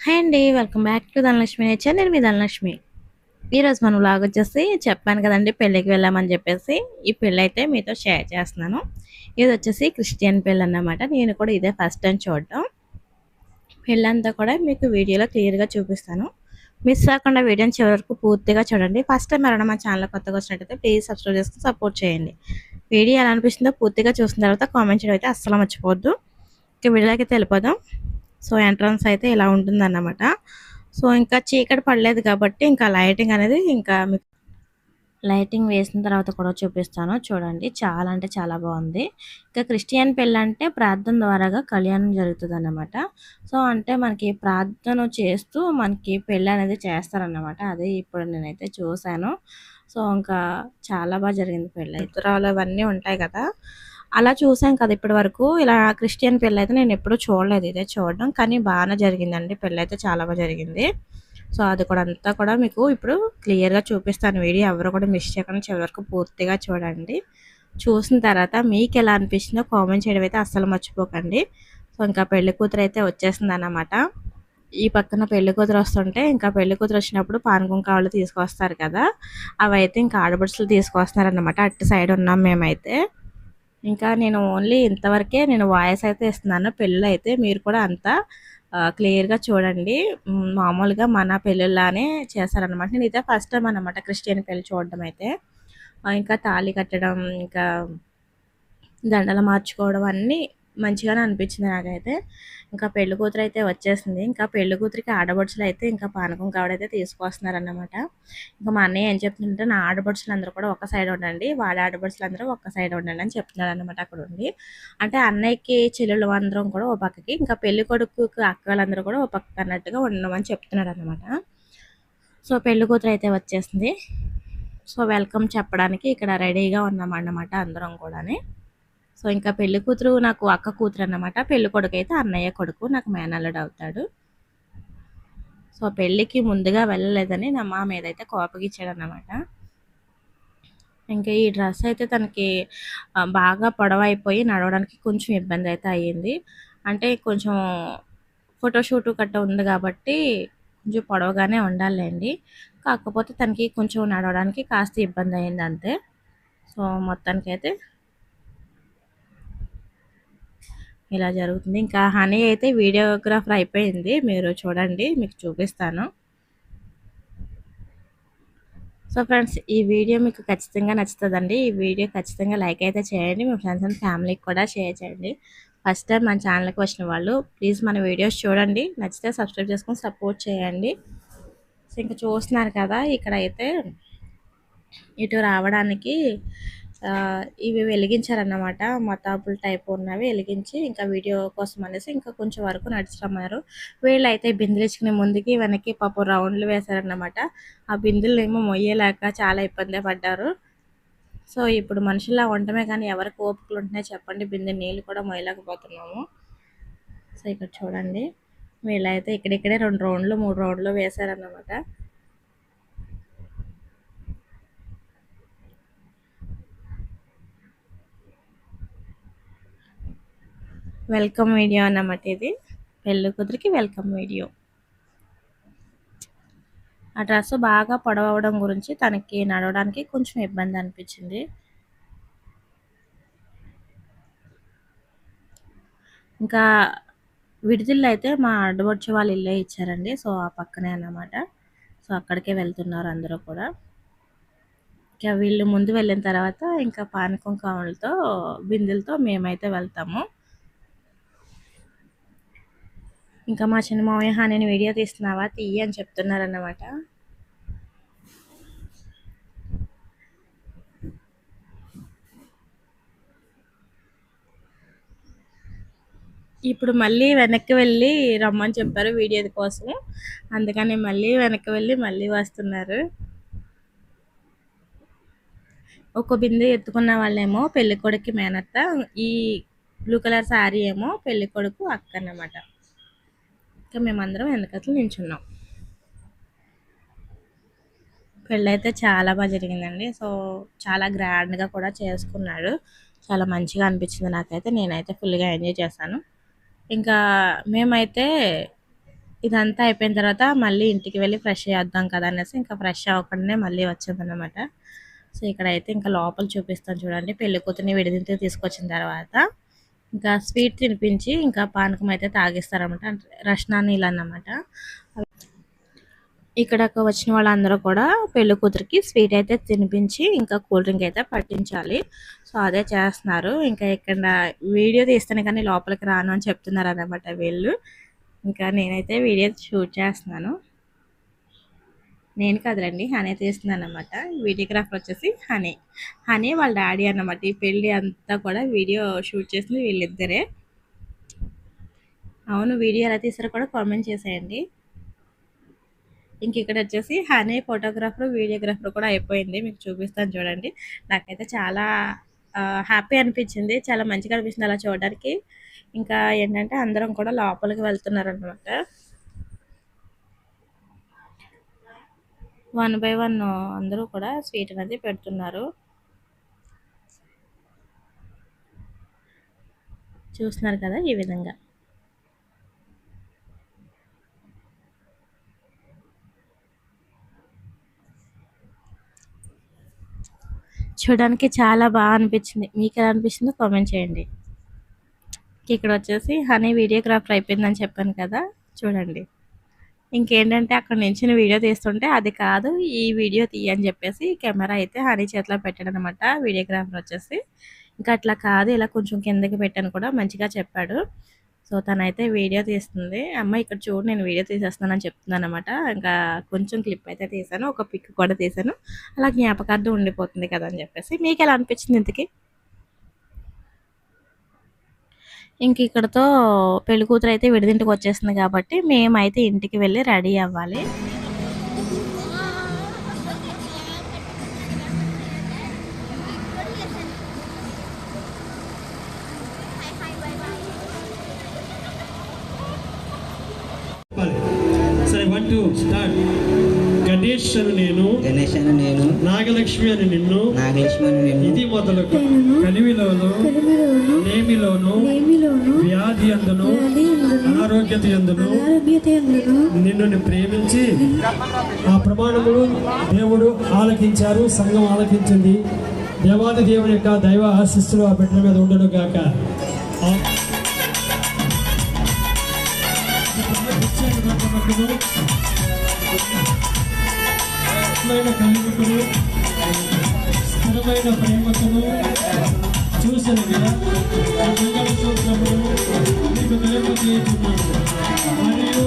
Hi అండి. Welcome back to Dhanalakshmi nature. నేను మీ ధనలక్ష్మి. ఈరోజు మన వ్లాగ్ వచ్చేసి చెప్పాను కదండీ పెళ్ళికి వెళ్ళామని చెప్పేసి. ఈ పెళ్ళి అయితే మీతో షేర్ చేస్తున్నాను. ఇది వచ్చేసి క్రిస్టియన్ పెళ్ళి అన్నమాట. నేను కూడా ఇదే ఫస్ట్ టైం చూడడం. పెళ్ళంతా కూడా మీకు వీడియోలో క్లియర్గా చూపిస్తాను. మిస్ అవ్వకుండా వీడియోని చివరి వరకు పూర్తిగా చూడండి. ఫస్ట్ టైం ఎవరైనా మా ఛానల్ కొత్తగా వచ్చినట్టయితే ప్లీజ్ సబ్స్క్రైబ్ చేసుకుని సపోర్ట్ చేయండి. వీడియో ఎలా అనిపిస్తుందో పూర్తిగా చూసిన తర్వాత కామెంట్ చేయడం అయితే అస్సలు మర్చిపోవద్దు. ఇక వీడియోకి అయితే వెళ్ళిపోదాం. సో ఎంట్రన్స్ అయితే ఇలా ఉంటుందన్నమాట. సో ఇంకా చీకటి పడలేదు కాబట్టి ఇంకా లైటింగ్ అనేది ఇంకా మీకు లైటింగ్ వేసిన తర్వాత కూడా చూపిస్తాను చూడండి. చాలా అంటే చాలా బాగుంది. ఇంకా క్రిస్టియన్ పెళ్ళి అంటే ప్రార్థన ద్వారాగా కళ్యాణం జరుగుతుంది అన్నమాట. సో అంటే మనకి ప్రార్థన చేస్తూ మనకి పెళ్ళి అనేది చేస్తారన్నమాట. అదే ఇప్పుడు నేనైతే చూశాను. సో ఇంకా చాలా బాగా జరిగింది పెళ్ళి. ఇతరాలు అవన్నీ ఉంటాయి కదా, అలా చూసాం కదా ఇప్పటి వరకు. ఇలా క్రిస్టియన్ పెళ్ళి అయితే నేను ఎప్పుడూ చూడలేదు, ఇదే చూడడం. కానీ బాగానే జరిగిందండి పెళ్ళి అయితే, చాలా బాగా జరిగింది. సో అది కూడా అంతా కూడా మీకు ఇప్పుడు క్లియర్గా చూపిస్తాను. వీడియో ఎవరు కూడా మిస్ చేయకుండా చివరి వరకు పూర్తిగా చూడండి. చూసిన తర్వాత మీకు ఎలా అనిపించిందో కామెంట్ చేయడం అయితే అస్సలు మర్చిపోకండి. సో ఇంకా పెళ్లి కూతురు అయితే వచ్చేసింది అన్నమాట. ఈ పక్కన పెళ్లి కూతురు వస్తుంటే ఇంకా పెళ్లి కూతురు వచ్చినప్పుడు పానకం కాళ్ళు తీసుకొస్తారు కదా, అవైతే ఇంకా ఆడబడుచులు తీసుకొస్తున్నారన్నమాట. అటు సైడ్ ఉన్నాం మేమైతే. ఇంకా నేను ఓన్లీ ఇంతవరకే నేను వాయిస్ అయితే ఇస్తున్నాను. పెళ్ళి అయితే మీరు కూడా అంతా క్లియర్గా చూడండి. మామూలుగా మన పెళ్ళిళ్ళలానే చేస్తారనమాట. నేను ఇదే ఫస్ట్ టైం అనమాట క్రిస్టియన్ పెళ్ళి చూడడం అయితే. ఇంకా తాళి కట్టడం, ఇంకా దండలు మార్చుకోవడం అన్నీ మంచిగానే అనిపించింది నాకైతే. ఇంకా పెళ్లి కూతురు అయితే వచ్చేసింది. ఇంకా పెళ్లి కూతురికి ఆడబడుచులు అయితే ఇంకా పానకం కావడైతే తీసుకొస్తున్నారన్నమాట. ఇంకా మా అన్నయ్య ఏం చెప్తుంటే, నా ఆడబడుచులు అందరూ కూడా ఒక సైడ్ ఉండండి, వాడి ఆడబడుచులు అందరూ ఒక సైడ్ ఉండండి అని చెప్తున్నాడు అనమాట అక్కడ ఉండి. అంటే అన్నయ్యకి చెల్లెలు అందరం కూడా ఓ పక్కకి, ఇంకా పెళ్లి కొడుకుకి అక్కలందరూ కూడా ఓ పక్క అన్నట్టుగా ఉండమని చెప్తున్నాడు అనమాట. సో పెళ్లి కూతురు అయితే వచ్చేసింది. సో వెల్కమ్ చెప్పడానికి ఇక్కడ రెడీగా ఉన్నామన్నమాట అందరం కూడా. సో ఇంకా పెళ్లి కూతురు నాకు అక్క కూతురు అన్నమాట. పెళ్లి కొడుకు అయితే అన్నయ్య కొడుకు, నాకు మేనల్లుడు అవుతాడు. సో పెళ్ళికి ముందుగా వెళ్ళలేదని నా మా మీద అయితే కోపగిచ్చాడు అన్నమాట. ఇంకా ఈ డ్రెస్ అయితే తనకి బాగా పొడవైపోయి నడవడానికి కొంచెం ఇబ్బంది అయితే అయ్యింది. అంటే కొంచెం ఫోటోషూట్ గట్ట ఉంది కాబట్టి కొంచెం పొడవగానే ఉండాలండి. కాకపోతే తనకి కొంచెం నడవడానికి కాస్త ఇబ్బంది అయింది అంతే. సో మొత్తానికైతే ఇలా జరుగుతుంది. ఇంకా హనీ అయితే వీడియోగ్రాఫర్ అయిపోయింది. మీరు చూడండి, మీకు చూపిస్తాను. సో ఫ్రెండ్స్, ఈ వీడియో మీకు ఖచ్చితంగా నచ్చుతుందండి. ఈ వీడియో ఖచ్చితంగా లైక్ అయితే చేయండి. మీ ఫ్రెండ్స్ అండ్ ఫ్యామిలీకి కూడా షేర్ చేయండి. ఫస్ట్ టైం మన ఛానల్కి వచ్చిన వాళ్ళు ప్లీజ్ మన వీడియోస్ చూడండి, నచ్చితే సబ్స్క్రైబ్ చేసుకొని సపోర్ట్ చేయండి. సో ఇంకా చూస్తున్నారు కదా, ఇక్కడైతే ఇటు రావడానికి ఇవి వెలిగించారన్నమాట. మతాబుల్ టైప్ ఉన్నవి వెలిగించి ఇంకా వీడియో కోసం అనేసి ఇంకా కొంచెం వరకు నడిచిరమ్మారు. వీళ్ళైతే బిందెలు ఇచ్చుకునే ముందుకి వెనక్కి పాపం రౌండ్లు వేశారన్నమాట. ఆ బిందెలు ఏమో మొయ్యలేక చాలా ఇబ్బంది పడ్డారు. సో ఇప్పుడు మనుషుల్లా ఉండటమే కానీ ఎవరికి ఓపికలు ఉంటున్నాయి చెప్పండి, బిందె నీళ్ళు కూడా మొయ్యలేకపోతున్నాము. సో ఇక్కడ చూడండి, వీళ్ళైతే ఇక్కడిక్కడే 2 రౌండ్లు 3 రౌండ్లు వేశారన్నమాట. వెల్కమ్ వీడియో అన్నమాట ఇది. పెళ్ళి కూతురికి వెల్కమ్ వీడియో. ఆ డ్రెస్ బాగా పొడవడం గురించి తనకి నడవడానికి కొంచెం ఇబ్బంది అనిపించింది. ఇంకా విడిదిల్లు అయితే మా ఆడబడుచు వాళ్ళ ఇల్లే ఇచ్చారండి. సో ఆ పక్కనే అన్నమాట. సో అక్కడికే వెళ్తున్నారు అందరూ కూడా. ఇంకా వీళ్ళు ముందు వెళ్ళిన తర్వాత ఇంకా పానకం కావులతో బిందెలతో మేమైతే వెళ్తాము. ఇంకా మా చిన్న మామయ్య నేను వీడియో తీస్తున్నావా తీయి అని చెప్తున్నారన్నమాట. ఇప్పుడు మళ్ళీ వెనక్కి వెళ్ళి రమ్మని చెప్పారు వీడియో కోసం, అందుకని మళ్ళీ వెనక్కి వెళ్ళి మళ్ళీ వస్తున్నారు. ఒక బిందె ఎత్తుకున్న వాళ్ళేమో పెళ్లి కొడుకు మేనత్త, ఈ బ్లూ కలర్ శారీ ఏమో పెళ్లి కొడుకు అక్క అన్నమాట. ఇంకా మేమందరం వెనకట్లు నించున్నాం. పెళ్ళి అయితే చాలా బాగా జరిగిందండి. సో చాలా గ్రాండ్గా కూడా చేసుకున్నాడు. చాలా మంచిగా అనిపించింది నాకైతే. నేనైతే ఫుల్గా ఎంజాయ్ చేశాను. ఇంకా మేమైతే ఇదంతా అయిపోయిన తర్వాత మళ్ళీ ఇంటికి వెళ్ళి ఫ్రెష్ చేద్దాం కదా అనేసి ఇంకా ఫ్రెష్ అవ్వకుండానే మళ్ళీ వచ్చిందనమాట. సో ఇక్కడైతే ఇంకా లోపల చూపిస్తాను చూడండి. పెళ్లి కూతురిని విడిదింటికి తీసుకొచ్చిన తర్వాత ఇంకా స్వీట్ తినిపించి ఇంకా పానకం అయితే తాగిస్తారనమాట. రష్నా నీళ్ళు అన్నమాట. ఇక్కడకు వచ్చిన వాళ్ళందరూ కూడా పెళ్లి కూతురికి స్వీట్ అయితే తినిపించి ఇంకా కూల్ డ్రింక్ అయితే పట్టించాలి. సో అదే చేస్తున్నారు. ఇంకా ఇక్కడ వీడియో తీస్తాను కానీ లోపలికి రాను అని చెప్తున్నారు అనమాట వీళ్ళు. ఇంకా నేనైతే వీడియో షూట్ చేస్తున్నాను. నేను కదలండి, హనీ తీస్తున్నాను అనమాట. వీడియోగ్రాఫర్ వచ్చేసి హనీ వాళ్ళ డాడీ అన్నమాట. ఈ పెళ్ళి అంతా కూడా వీడియో షూట్ చేసింది వీళ్ళిద్దరే. అవును, వీడియో ఎలా తీసారో కూడా కామెంట్ చేసేయండి. ఇంక ఇక్కడ వచ్చేసి హనీ ఫోటోగ్రాఫర్ వీడియోగ్రాఫర్ కూడా అయిపోయింది. మీకు చూపిస్తాను చూడండి. నాకైతే చాలా హ్యాపీ అనిపించింది, చాలా మంచిగా అనిపిస్తుంది అలా చూడడానికి. ఇంకా ఏంటంటే అందరం కూడా లోపలికి వెళ్తున్నారు అనమాట. 1 బై 1 అందరూ కూడా స్వీట్ అనేది పెడుతున్నారు. చూస్తున్నారు కదా ఈ విధంగా. చూడడానికి చాలా బాగా అనిపించింది. మీకు ఎలా అనిపించిందో కామెంట్ చేయండి. ఇక్కడ వచ్చేసి హనీ వీడియోగ్రాఫర్ అయిపోయిందని చెప్పాను కదా, చూడండి. ఇంకేంటంటే అక్కడ నుంచి వీడియో తీస్తుంటే అది కాదు ఈ వీడియో తీయని చెప్పేసి కెమెరా అయితే హనీ చేతిలో పెట్టాడు అనమాట వీడియోగ్రాఫర్ వచ్చేసి. ఇంకా అట్లా కాదు, ఇలా కొంచెం కిందకి పెట్టాను కూడా మంచిగా చెప్పాడు. సో తనైతే వీడియో తీస్తుంది. అమ్మ ఇక్కడ చూడు నేను వీడియో తీసేస్తున్నానని చెప్తున్నాను అనమాట. ఇంకా కొంచెం క్లిప్ అయితే తీసాను, ఒక పిక్ కూడా తీసాను. అలా జ్ఞాపకార్థం ఉండిపోతుంది కదా అని చెప్పేసి. మీకు ఎలా అనిపించింది ఇంతకీ? ఇంక ఇక్కడతో పెళ్లి కూతురు అయితే విడిదింటికి వచ్చేస్తుంది కాబట్టి మేమైతే ఇంటికి వెళ్ళి రెడీ అవ్వాలి. సరే 1 2 స్టార్ట్. గణేష్ అని నేను నాగలక్ష్మి అని నిన్ను ఇది మొదలకు కలిమిలోను నేమిలోను వ్యాధి అందును అనారోగ్యత అందును నిన్ను ప్రేమించి ఆ ప్రమాణములు దేవుడు ఆలకించారు, సంఘం ఆలకించింది. దేవాది దేవుని యొక్క దైవ ఆశీస్సులు ఆ బిడ్డల మీద ఉండడు గాక. కలిగుతును స్థిరమైన ప్రేమకును చూసిన మంగళసూత్రమును మీకు ధైర్యం చేస్తున్నాను మరియు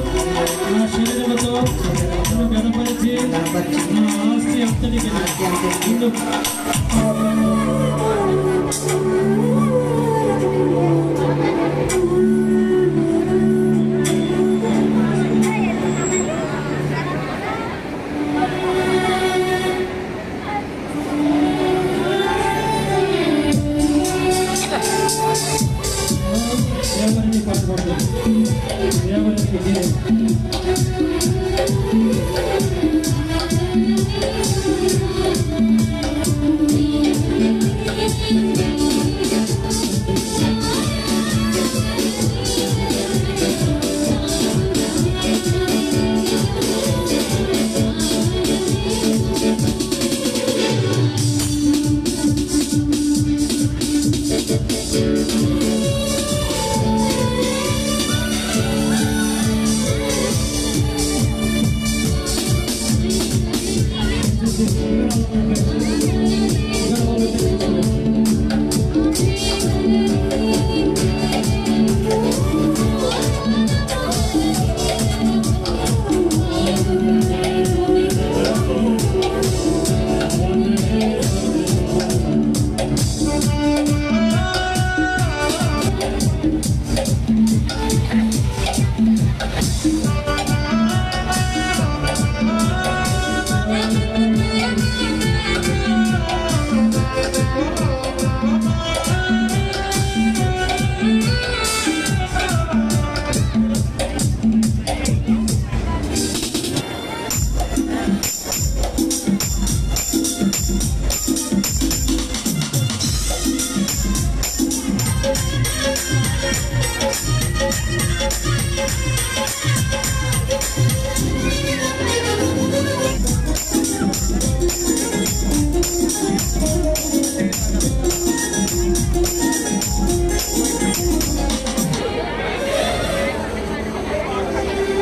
నా శరీరముతో నన్ను గణపరిచి నా ఆస్తి అంతటికి నిన్ను ఎవరిని పట్టుకోండి, ఎవరికి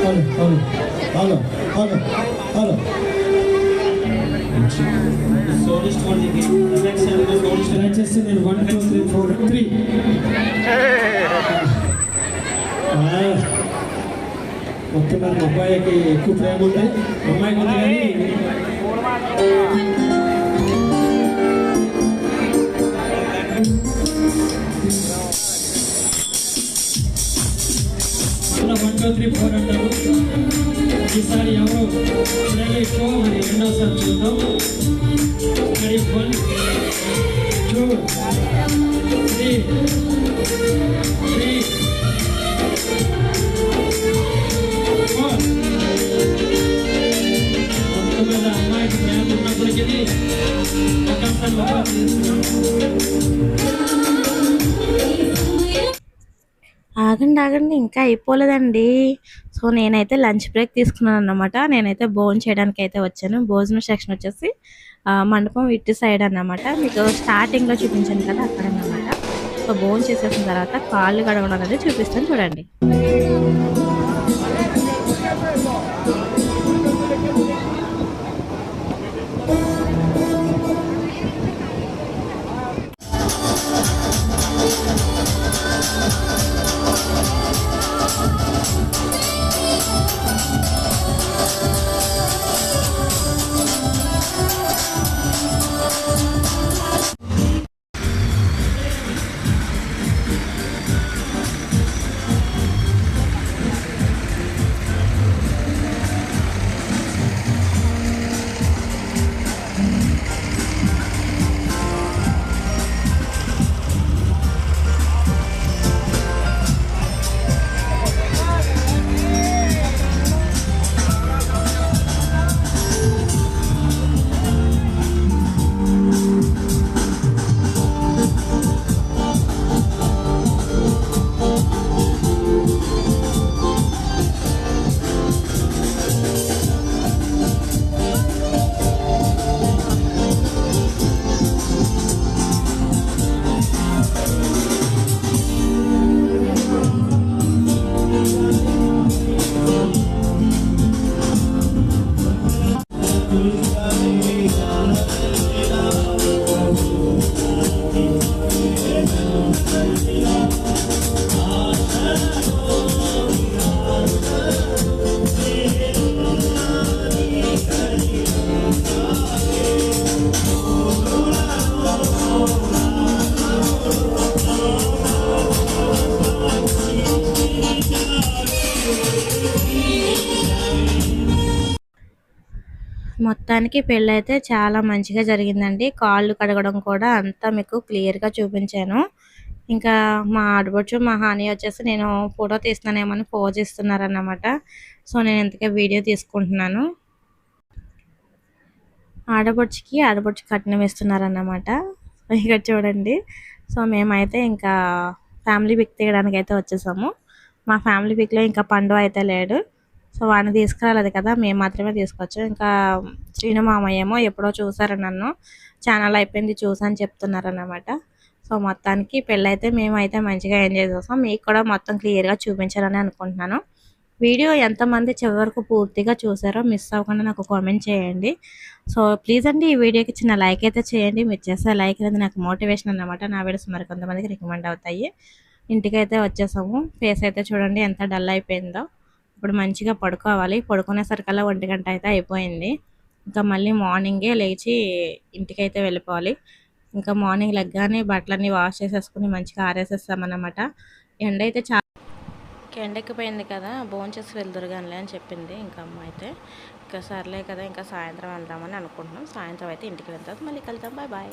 హలో హలో హలో దయచేసి నేను 1 2 3 4 3 మొత్తం మా అబ్బాయికి ఎక్కువ ప్రేమ ఉంది, అమ్మాయికి ఉంది కానీ వన్ టూ త్రీ ఫోర్ అంటారు. ఈసారి ఎవరు ప్రేమ ఎక్కువ మరి రెండోసారి చూద్దాం. 1 2 3 మొత్తం మీద అమ్మాయికి ప్రేమ ఉన్నప్పటికీ ఆగండి ఇంకా అయిపోలేదండి. సో నేనైతే లంచ్ బ్రేక్ తీసుకున్నాను అన్నమాట. నేనైతే భోజనం చేయడానికి అయితే వచ్చాను. భోజనం సెక్షన్ వచ్చేసి మండపం ఇటు సైడ్ అన్నమాట. మీకు స్టార్టింగ్లో చూపించాను కదా అక్కడ అన్నమాట. సో భోజనం చేసేసిన తర్వాత కాళ్ళు కడగడం అనేది చూపిస్తాను చూడండి. మొత్తానికి పెళ్ళి అయితే చాలా మంచిగా జరిగిందండి. కాళ్ళు కడగడం కూడా అంతా మీకు క్లియర్గా చూపించాను. ఇంకా మా ఆడపడుచు మా హాని వచ్చేసి నేను ఫోటో తీస్తున్నానేమని పోజ్ ఇస్తున్నారన్నమాట. సో నేను ఇంతకే వీడియో తీసుకుంటున్నాను. ఆడపడుచు కట్నం ఇస్తున్నారన్నమాట. ఇక్కడ చూడండి. సో మేమైతే ఇంకా ఫ్యామిలీ పిక్ తీయడానికి అయితే వచ్చేసాము. మా ఫ్యామిలీ పిక్లో ఇంకా పండు అయితే లేడు. సో వాడిని తీసుకురాలేదు కదా, మేము మాత్రమే తీసుకొచ్చాం. ఇంకా శ్రీను మామయ్య ఏమో ఎప్పుడో చూసారు నన్ను, ఛానల్ అయిపోయింది చూసని చెప్తున్నారన్నమాట. సో మొత్తానికి పెళ్ళైతే మేమైతే మంచిగా ఎంజాయ్ చేస్తాం. మీకు కూడా మొత్తం క్లియర్గా చూపించాలని అనుకుంటున్నాను. వీడియో ఎంతమంది చివరి వరకు పూర్తిగా చూసారో మిస్ అవ్వకుండా నాకు కామెంట్ చేయండి. సో ప్లీజ్ అండి ఈ వీడియోకి చిన్న లైక్ అయితే చేయండి. మీరు చేసే లైక్ అనేది నాకు మోటివేషన్ అన్నమాట. నా వీడియోస్ మరి కొంతమందికి రికమెండ్ అవుతాయి. ఇంటికైతే వచ్చేసాము. ఫేస్ అయితే చూడండి ఎంత డల్ అయిపోయిందో. ఇప్పుడు మంచిగా పడుకోవాలి. పడుకునేసరికల్లా 1 గంట అయితే అయిపోయింది. ఇంకా మళ్ళీ మార్నింగే లేచి ఇంటికైతే వెళ్ళిపోవాలి. ఇంకా మార్నింగ్ లెగ్గానే బట్టలన్నీ వాష్ చేసేసుకుని మంచిగా ఆరేసేస్తామన్నమాట. ఎండ అయితే చాలా ఎండెక్కిపోయింది కదా, భోంచేసి వెళ్దురుగానిలే అని చెప్పింది ఇంకా అమ్మ అయితే. ఇంకా సర్లే కదా ఇంకా సాయంత్రం వెళ్దామని అనుకుంటున్నాం. సాయంత్రం అయితే ఇంటికి వెళ్తాం. మళ్ళీ కలుద్దాం. Bye bye.